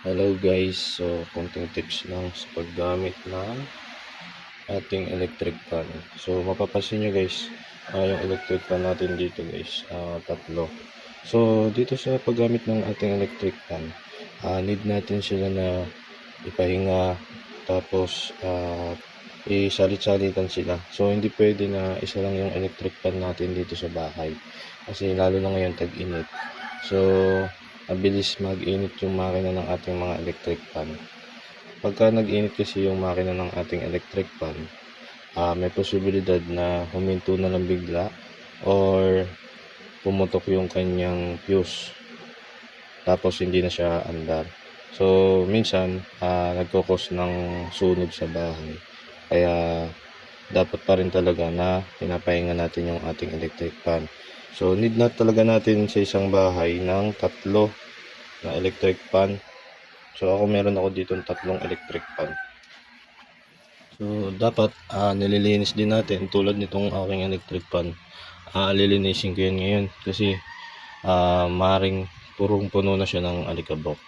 Hello guys, so konting tips lang sa paggamit ng ating electric fan. So mapapansin nyo guys, yung electric fan natin dito guys, tatlo. So dito sa paggamit ng ating electric fan, need natin sila na ipahinga, tapos isalit-salitan sila. So hindi pwede na isa lang yung electric fan natin dito sa bahay, kasi lalo na ngayon tag-init. So mabilis mag-init yung makina ng ating mga electric fan. Pagka nag-init kasi yung makina ng ating electric fan, may posibilidad na huminto na lang bigla or pumutok yung kanyang fuse, tapos hindi na siya andar. So minsan nagkukos ng sunog sa bahay, kaya dapat pa rin talaga na pinapahinga natin yung ating electric fan. So need na talaga natin sa isang bahay ng tatlo na electric fan. So ako meron ako dito ng tatlong electric fan. So dapat nililinis din natin tulad nitong aking electric fan. Lilinisin ko yan ngayon kasi maring purong-puno na siya ng alikabok.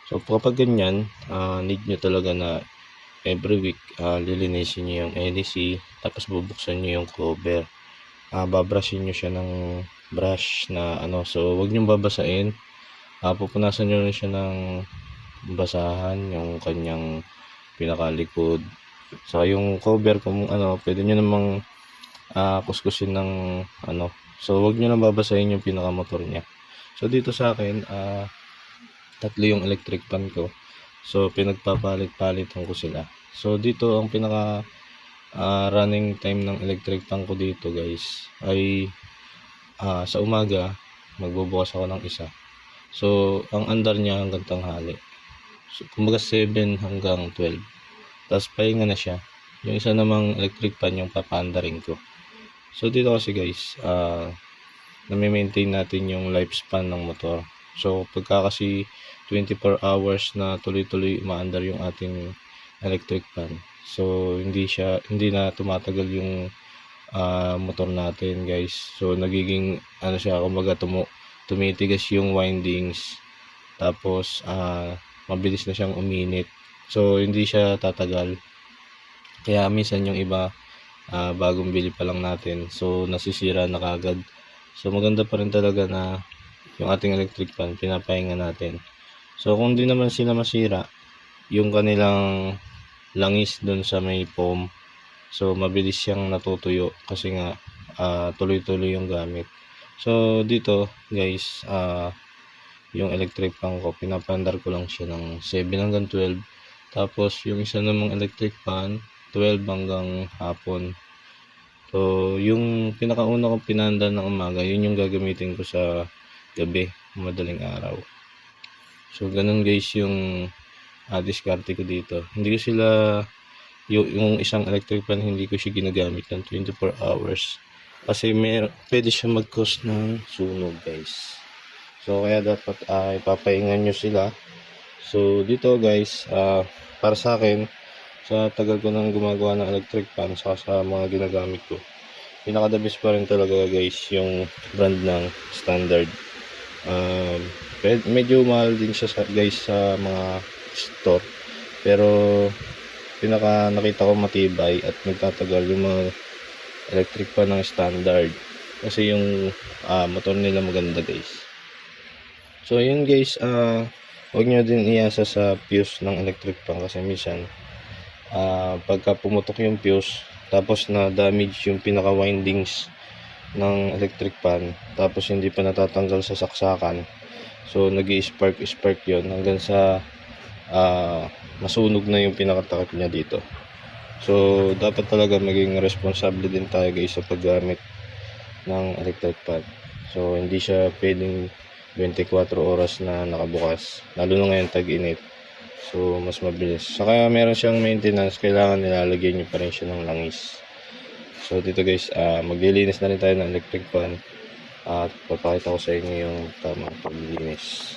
So kapag ganyan, need nyo talaga na every week lilinisin nyo yung LEC, tapos bubuksan nyo yung cover. Babrushin nyo siya ng brush na so wag nyo babasain. Pupunasan nyo rin siya ng basahan yung kanyang pinakalikod. So yung cover kung pwede nyo namang kuskusin ng so wag nyo na babasahin yung pinakamotor niya. So dito sa akin tatlo yung electric fan ko, so pinagpapalit-palitan ko sila. So dito ang pinaka running time ng electric fan ko dito guys ay sa umaga magbubukas ako ng isa. So ang andar niya hanggang tanghali, so kumbaga 7 hanggang 12, tapos pahinga na siya. Yung isa namang electric fan yung papaandarin ko. So dito kasi guys nami-maintain natin yung lifespan ng motor. So pagka kasi 24 hours na tuloy-tuloy umaandar yung ating electric fan, so hindi na tumatagal yung motor natin guys. So nagiging siya, kumbaga tumitigas yung windings, tapos mabilis na siyang uminit. So hindi siya tatagal, kaya minsan yung iba bagong bili pa lang natin, so nasisira na kagad. So maganda pa rin talaga na yung ating electric fan pinapahinga natin. So kung di naman sila masira, yung kanilang langis dun sa may foam, so mabilis siyang natutuyo kasi nga tuloy-tuloy yung gamit. So dito guys, yung electric fan ko pinapandar ko lang siya ng 7 hanggang 12, tapos yung isa namang electric fan 12 hanggang hapon. So yung pinakauna kong pinandar ng umaga, yun yung gagamitin ko sa gabi, madaling araw. So ganun guys yung diskarte ko dito. Hindi ko sila yung isang electric fan, hindi ko siya ginagamit ng 24 hours kasi pwede siya mag-cause ng sunog guys. So kaya dapat ipapahingan nyo sila. So dito guys, para sa akin, sa tagal ko nang gumagawa ng electric fan saka sa mga ginagamit ko, pinaka the best pa rin talaga guys yung brand ng Standard. Medyo mahal din siya guys sa mga store, pero pinaka nakita ko matibay at nagtatagal yung mga electric fan ng Standard kasi yung motor nila maganda guys. So yun guys, huwag nyo din iasa sa fuse ng electric fan kasi minsan pagka pumutok yung fuse, tapos na damage yung pinaka windings ng electric fan, tapos hindi pa natatanggal sa saksakan, so nag-i-spark yun hanggang sa masunog na yung pinakatakip niya dito. So dapat talaga maging responsable din tayo guys sa paggamit ng electric fan. So hindi siya pwedeng 24 oras na nakabukas, lalo na ngayon tag-init, so mas mabilis. Saka meron siyang maintenance, kailangan nilalagyan nyo pa rin siya ng langis. So dito guys, maglilinis na rin tayo ng electric fan at papakita ko sa inyo yung tamang paglilinis.